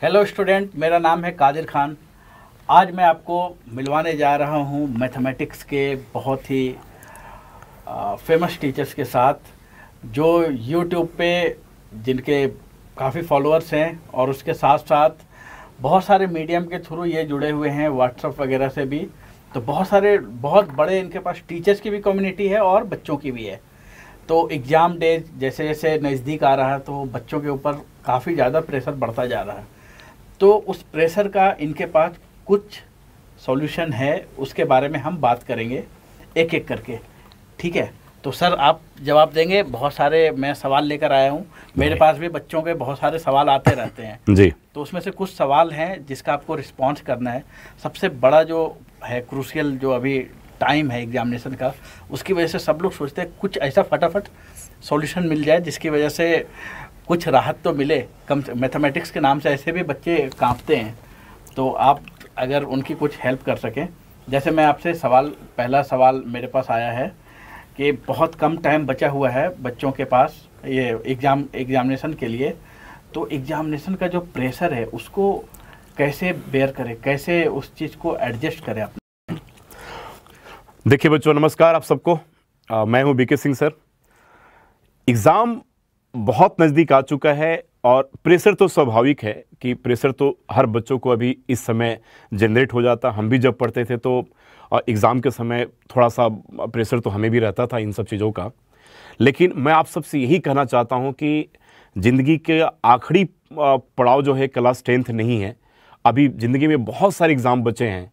Hello student, मेरा नाम है कादिर खान। आज मैं आपको मिलवाने जा रहा हूँ मैथमेटिक्स के बहुत ही फेमस टीचर्स के साथ, जो यूट्यूब पे जिनके काफ़ी फॉलोअर्स हैं और उसके साथ साथ बहुत सारे मीडियम के थ्रू ये जुड़े हुए हैं, व्हाट्सएप वगैरह से भी। तो बहुत बड़े इनके पास टीचर्स की भी कम्युनिटी है और बच्चों की भी है। तो एग्ज़ाम डे जैसे जैसे नज़दीक आ रहा है तो बच्चों के ऊपर काफ़ी ज़्यादा प्रेशर बढ़ता जा रहा है। तो उस प्रेशर का इनके पास कुछ सॉल्यूशन है, उसके बारे में हम बात करेंगे एक एक करके। ठीक है, तो सर आप जवाब देंगे। बहुत सारे मैं सवाल लेकर आया हूँ, मेरे पास भी बच्चों के बहुत सारे सवाल आते रहते हैं जी। तो उसमें से कुछ सवाल हैं जिसका आपको रिस्पॉन्स करना है। सबसे बड़ा जो है क्रूशियल जो अभी टाइम है एग्जामिनेशन का, उसकी वजह से सब लोग सोचते हैं कुछ ऐसा फटाफट सॉल्यूशन मिल जाए जिसकी वजह से कुछ राहत तो मिले। कम मैथमेटिक्स के नाम से ऐसे भी बच्चे कांपते हैं, तो आप अगर उनकी कुछ हेल्प कर सकें। जैसे मैं आपसे पहला सवाल मेरे पास आया है कि बहुत कम टाइम बचा हुआ है बच्चों के पास ये एग्जामिनेशन के लिए, तो एग्जामिनेशन का जो प्रेशर है उसको कैसे बेयर करें, कैसे उस चीज़ को एडजस्ट करें अपने। देखिए बच्चों, नमस्कार आप सबको। मैं हूं बीके सिंह सर। एग्ज़ाम बहुत नज़दीक आ चुका है और प्रेशर तो स्वाभाविक है कि प्रेशर तो हर बच्चों को अभी इस समय जनरेट हो जाता। हम भी जब पढ़ते थे तो एग्ज़ाम के समय थोड़ा सा प्रेशर तो हमें भी रहता था इन सब चीज़ों का। लेकिन मैं आप सबसे यही कहना चाहता हूं कि ज़िंदगी के आखिरी पड़ाव जो है क्लास 10th नहीं है। अभी ज़िंदगी में बहुत सारे एग्ज़ाम बचे हैं।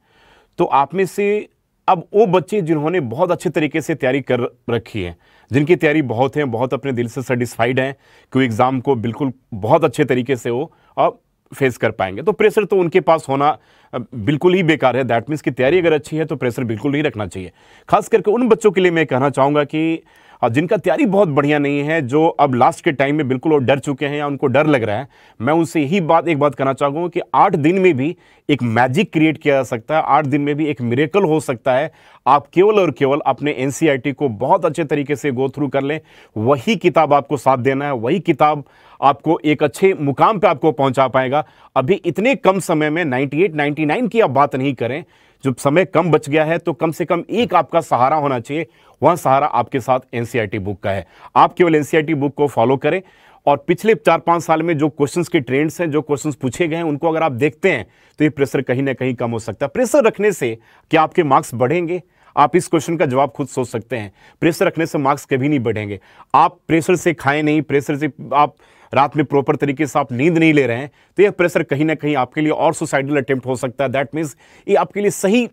तो आप में से अब वो बच्चे जिन्होंने बहुत अच्छे तरीके से तैयारी कर रखी है, जिनकी तैयारी बहुत है, बहुत अपने दिल से सेटिस्फाइड हैं कि वो एग्ज़ाम को बिल्कुल बहुत अच्छे तरीके से वो अब फेस कर पाएंगे, तो प्रेशर तो उनके पास होना बिल्कुल ही बेकार है। दैट मीन्स कि तैयारी अगर अच्छी है तो प्रेशर बिल्कुल नहीं रखना चाहिए। खास करके उन बच्चों के लिए मैं कहना चाहूँगा कि जिनका तैयारी बहुत बढ़िया नहीं है, जो अब लास्ट के टाइम में बिल्कुल वो डर चुके हैं या उनको डर लग रहा है, मैं उनसे यही एक बात कहना चाहूँगा कि 8 दिन में भी एक मैजिक क्रिएट किया जा सकता है। 8 दिन में भी एक मिरेकल हो सकता है। आप केवल और केवल अपने एनसीईआरटी को बहुत अच्छे तरीके से गो थ्रू कर लें। वही किताब आपको साथ देना है, वही किताब आपको एक अच्छे मुकाम पे आपको पहुंचा पाएगा। अभी इतने कम समय में 98, 99 की आप बात नहीं करें। जब समय कम बच गया है तो कम से कम एक आपका सहारा होना चाहिए। वह सहारा आपके साथ एनसीईआरटी बुक का है। आप केवल एनसीईआरटी बुक को फॉलो करें और पिछले 4-5 साल में जो क्वेश्चंस के ट्रेंड्स हैं, जो क्वेश्चंस पूछे गए हैं, उनको अगर आप देखते हैं तो ये प्रेशर कहीं ना कहीं कम हो सकता है। प्रेशर रखने से क्या आपके मार्क्स बढ़ेंगे? आप इस क्वेश्चन का जवाब खुद सोच सकते हैं। प्रेशर रखने से मार्क्स कभी नहीं बढ़ेंगे। आप प्रेशर से खाएं नहीं, प्रेशर से आप रात में प्रॉपर तरीके से आप नींद नहीं ले रहे हैं, तो यह प्रेशर कहीं ना कहीं आपके लिए और सुसाइडल अटेम्प्ट हो सकता है। दैट मीन्स ये आपके लिए सही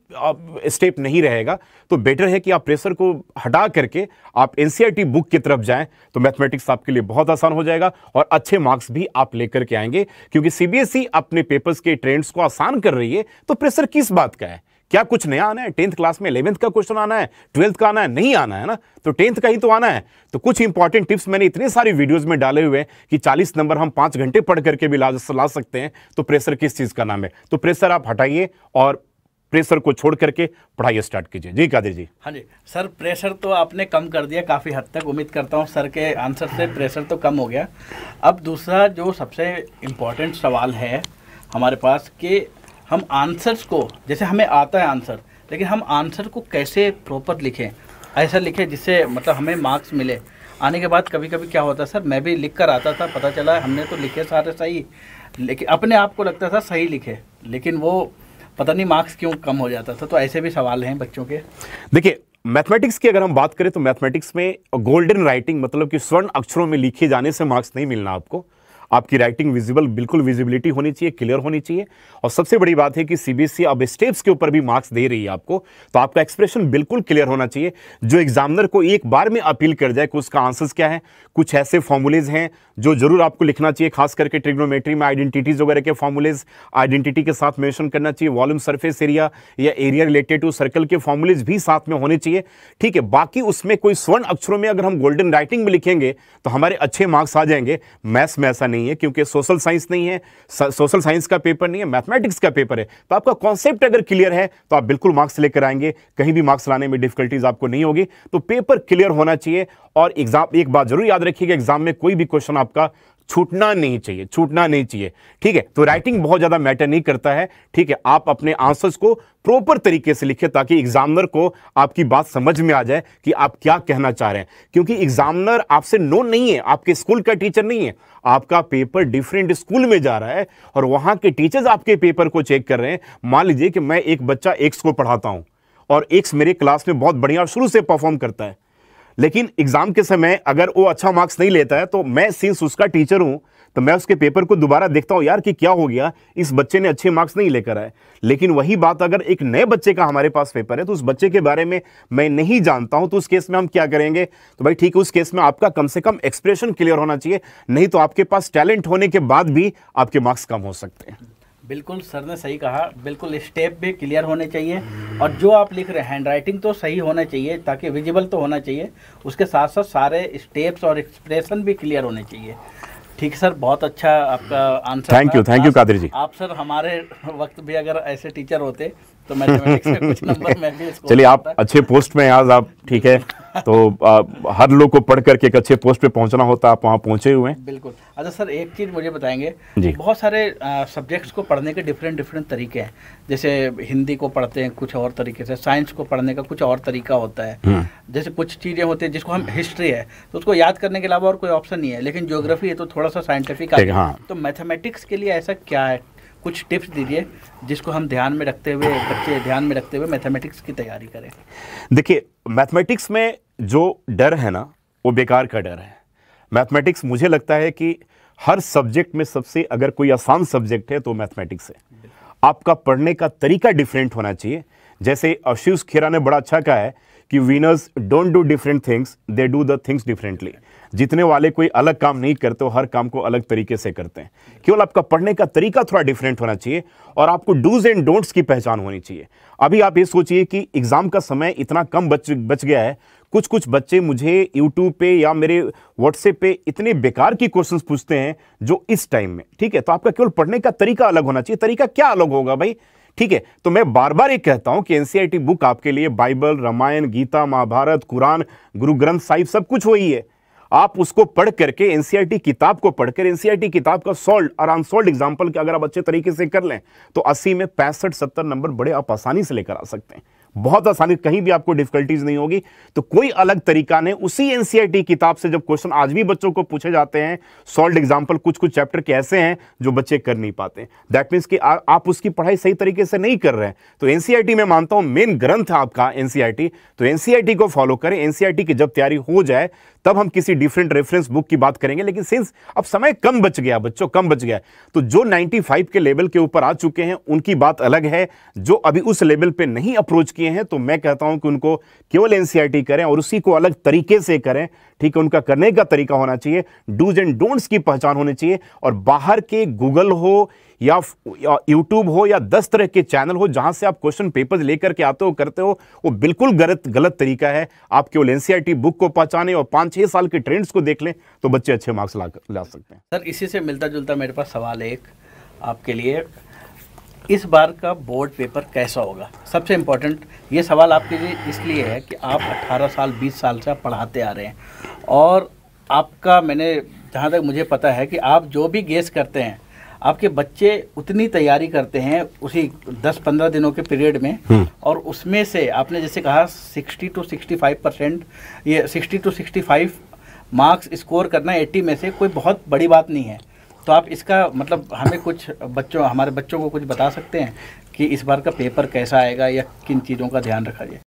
स्टेप नहीं रहेगा। तो बेटर है कि आप प्रेशर को हटा करके आप एनसीईआरटी बुक की तरफ जाएं, तो मैथमेटिक्स आपके लिए बहुत आसान हो जाएगा और अच्छे मार्क्स भी आप लेकर के आएंगे। क्योंकि सीबीएसई अपने पेपर्स के ट्रेंड्स को आसान कर रही है, तो प्रेशर किस बात का है? क्या कुछ नया आना है? 10th क्लास में 11th का क्वेश्चन आना है, 12th का आना है? नहीं आना है ना, तो 10th का ही तो आना है। तो कुछ इंपॉर्टेंट टिप्स मैंने इतने सारी वीडियोस में डाले हुए हैं कि 40 नंबर हम 5 घंटे पढ़ करके भी ला सकते हैं। तो प्रेशर किस चीज का नाम है? तो प्रेशर आप हटाइए और प्रेशर को छोड़ करके पढ़ाई स्टार्ट कीजिए। जी कादिर जी। हाँ जी सर, प्रेशर तो आपने कम कर दिया काफ़ी हद तक। उम्मीद करता हूँ सर के आंसर से प्रेशर तो कम हो गया। अब दूसरा जो सबसे इम्पोर्टेंट सवाल है हमारे पास कि हम आंसर्स को, जैसे हमें आता है आंसर, लेकिन हम आंसर को कैसे प्रॉपर लिखें, ऐसा लिखें जिससे मतलब हमें मार्क्स मिले। आने के बाद कभी कभी क्या होता है सर, मैं भी लिख कर आता था, पता चला हमने तो लिखे सारे सही, लेकिन अपने आप को लगता था सही लिखे, लेकिन वो पता नहीं मार्क्स क्यों कम हो जाता था। तो ऐसे भी सवाल हैं बच्चों के। देखिए, मैथमेटिक्स की अगर हम बात करें तो मैथमेटिक्स में गोल्डन राइटिंग, मतलब कि स्वर्ण अक्षरों में लिखे जाने से मार्क्स नहीं मिलना आपको। आपकी राइटिंग विजिबल, बिल्कुल विजिबिलिटी होनी चाहिए, क्लियर होनी चाहिए। और सबसे बड़ी बात है कि सीबीएसई अब स्टेप्स के ऊपर भी मार्क्स दे रही है आपको, तो आपका एक्सप्रेशन बिल्कुल क्लियर होना चाहिए, जो एग्जामिनर को एक बार में अपील कर जाए कि उसका आंसर्स क्या है। कुछ ऐसे फॉर्मूलेज हैं जो जरूर आपको लिखना चाहिए, खास करके ट्रिग्नोमेट्री में आइडेंटिटीज वगैरह के फॉर्मूलेज आइडेंटिटी के साथ मेंशन करना चाहिए। वॉल्यूम, सरफेस एरिया या एरिया रिलेटेड टू सर्कल के फॉर्मूलेज भी साथ में होने चाहिए। ठीक है, बाकी उसमें कोई स्वर्ण अक्षरों में अगर हम गोल्डन राइटिंग में लिखेंगे तो हमारे अच्छे मार्क्स आ जाएंगे। मैथ्स में ऐसा नहीं है, क्योंकि सोशल साइंस नहीं है, सोशल साइंस का पेपर नहीं है, मैथमेटिक्स का पेपर है। तो आपका कॉन्सेप्ट अगर क्लियर है तो आप बिल्कुल मार्क्स लेकर आएंगे, कहीं भी मार्क्स लाने में डिफिकल्टीज आपको नहीं होगी। तो पेपर क्लियर होना चाहिए। और एग्जाम, एक बात जरूर याद रखिएगा, एग्जाम में कोई भी क्वेश्चन आपका छूटना नहीं चाहिए, छूटना नहीं चाहिए। ठीक है, तो राइटिंग बहुत ज्यादा मैटर नहीं करता है। ठीक है, आप अपने आंसर्स को प्रॉपर तरीके से लिखें ताकि एग्जामिनर को आपकी बात समझ में आ जाए कि आप क्या कहना चाह रहे हैं, क्योंकि एग्जामिनर आपसे नोन नहीं है, आपके स्कूल का टीचर नहीं है। आपका पेपर डिफरेंट स्कूल में जा रहा है और वहां के टीचर्स आपके पेपर को चेक कर रहे हैं। मान लीजिए कि मैं एक बच्चा एक्स को पढ़ाता हूं और एक्स मेरे क्लास में बहुत बढ़िया शुरू से परफॉर्म करता है, लेकिन एग्जाम के समय अगर वो अच्छा मार्क्स नहीं लेता है तो मैं सिंस उसका टीचर हूं तो मैं उसके पेपर को दोबारा देखता हूं, यार कि क्या हो गया, इस बच्चे ने अच्छे मार्क्स नहीं लेकर आए। लेकिन वही बात अगर एक नए बच्चे का हमारे पास पेपर है तो उस बच्चे के बारे में मैं नहीं जानता हूं, तो उस केस में हम क्या करेंगे? तो भाई ठीक है, उस केस में आपका कम से कम एक्सप्रेशन क्लियर होना चाहिए, नहीं तो आपके पास टैलेंट होने के बाद भी आपके मार्क्स कम हो सकते हैं। बिल्कुल सर ने सही कहा, बिल्कुल स्टेप भी क्लियर होने चाहिए और जो आप लिख रहे हैं हैंड राइटिंग तो सही होना चाहिए ताकि विजिबल तो होना चाहिए, उसके साथ साथ सारे स्टेप्स और एक्सप्रेशन भी क्लियर होने चाहिए। ठीक सर, बहुत अच्छा आपका आंसर। थैंक यू कादिर जी। आप सर हमारे वक्त भी अगर ऐसे टीचर होते तो मैथमेटिक्स में कुछ नंबर मैं भी स्कोर चलिए, आप अच्छे पोस्ट में आज आप, ठीक है, तो हर लोग को पढ़ करके एक अच्छे पोस्ट पे पहुंचना होता है, आप वहाँ पहुंचे हुए हैं। बिल्कुल। अच्छा सर, एक चीज़ मुझे बताएंगे, जी। बहुत सारे सब्जेक्ट्स को पढ़ने के डिफरेंट तरीके हैं। जैसे हिंदी को पढ़ते हैं कुछ और तरीके से, साइंस को पढ़ने का कुछ और तरीका होता है। जैसे कुछ चीज़ें होती हैं जिसको हम हिस्ट्री है तो उसको याद करने के अलावा और कोई ऑप्शन नहीं है, लेकिन ज्योग्राफी है तो थोड़ा सा साइंटिफिक है। हाँ। तो मैथमेटिक्स के लिए ऐसा क्या है, कुछ टिप्स दीजिए जिसको हम ध्यान में रखते हुए, बच्चे ध्यान में रखते हुए मैथमेटिक्स की तैयारी करें। देखिए, मैथमेटिक्स में जो डर है ना वो बेकार का डर है। मैथमेटिक्स मुझे लगता है कि हर सब्जेक्ट में सबसे अगर कोई आसान सब्जेक्ट है तो मैथमेटिक्स है। आपका पढ़ने का तरीका डिफरेंट होना चाहिए। जैसे आशीष खेरा ने बड़ा अच्छा कहा है कि winners don't do different things, they do the things differently. जीतने वाले कोई अलग काम नहीं करते, हर काम को अलग तरीके से करते हैं। केवल आपका पढ़ने का तरीका थोड़ा डिफरेंट होना चाहिए और आपको डूज एंड डोंट्स की पहचान होनी चाहिए। अभी आप ये सोचिए कि एग्जाम का समय इतना कम बच गया है, कुछ बच्चे मुझे यूट्यूब पे या मेरे व्हाट्सएप पे इतने बेकार की क्वेश्चंस पूछते हैं जो इस टाइम में, ठीक है, तो आपका केवल पढ़ने का तरीका अलग होना चाहिए। तरीका क्या अलग होगा भाई? ठीक है, तो मैं बार बार ये कहता हूं कि एनसीईआरटी बुक आपके लिए बाइबल, रामायण, गीता, महाभारत, कुरान, गुरु ग्रंथ साहिब सब कुछ वही है। आप उसको पढ़ करके, एनसीईआरटी किताब को पढ़कर, एनसीईआरटी किताब का सॉल्व और अनसॉल्व एग्जाम्पल के अगर आप अच्छे तरीके से कर लें तो 80 में 65-70 नंबर बड़े आप आसानी से लेकर आ सकते हैं। बहुत आसानी, कहीं भी आपको डिफिकल्टीज नहीं होगी। तो कोई अलग तरीका नहीं, उसी एनसीईआरटी किताब से जब क्वेश्चन आज भी बच्चों को पूछे जाते हैं, सॉल्व एग्जाम्पल कुछ चैप्टर के ऐसे हैं जो बच्चे कर नहीं पाते, दैट मीन्स कि आप उसकी पढ़ाई सही तरीके से नहीं कर रहे हैं। तो एनसीईआरटी में मानता हूं मेन ग्रंथ है आपका एनसीईआरटी, तो एनसीईआरटी को फॉलो करें। एनसीईआरटी की जब तैयारी हो जाए तब हम किसी डिफरेंट रेफरेंस बुक की बात करेंगे। लेकिन सिंस अब समय कम बच गया, बच्चों कम बच गया, तो जो 95 के लेवल के ऊपर आ चुके हैं उनकी बात अलग है। जो अभी उस लेवल पे नहीं अप्रोच किए हैं तो मैं कहता हूं कि उनको केवल एनसीईआरटी करें और उसी को अलग तरीके से करें। ठीक है, उनका करने का तरीका होना चाहिए, डूज एंड डोंट्स की पहचान होनी चाहिए। और बाहर के गूगल हो या यूट्यूब हो या 10 तरह के चैनल हो जहां से आप क्वेश्चन पेपर्स लेकर के आते हो, करते हो, वो बिल्कुल गलत तरीका है। आप केवल एनसीईआरटी बुक को पहचाने और 5-6 साल के ट्रेंड्स को देख लें तो बच्चे अच्छे मार्क्स ला सकते हैं। सर, इसी से मिलता जुलता मेरे पास सवाल है एक आपके लिए, इस बार का बोर्ड पेपर कैसा होगा? सबसे इम्पोर्टेंट ये सवाल आपके लिए इसलिए है कि आप 18 साल 20 साल से आप पढ़ाते आ रहे हैं और आपका, मैंने जहाँ तक मुझे पता है कि आप जो भी गेस करते हैं आपके बच्चे उतनी तैयारी करते हैं उसी 10-15 दिनों के पीरियड में, और उसमें से आपने जैसे कहा 60 to 65%, ये 60 to 65 मार्क्स स्कोर करना 80 में से कोई बहुत बड़ी बात नहीं है। तो आप इसका मतलब हमें कुछ हमारे बच्चों को कुछ बता सकते हैं कि इस बार का पेपर कैसा आएगा या किन चीज़ों का ध्यान रखा जाए?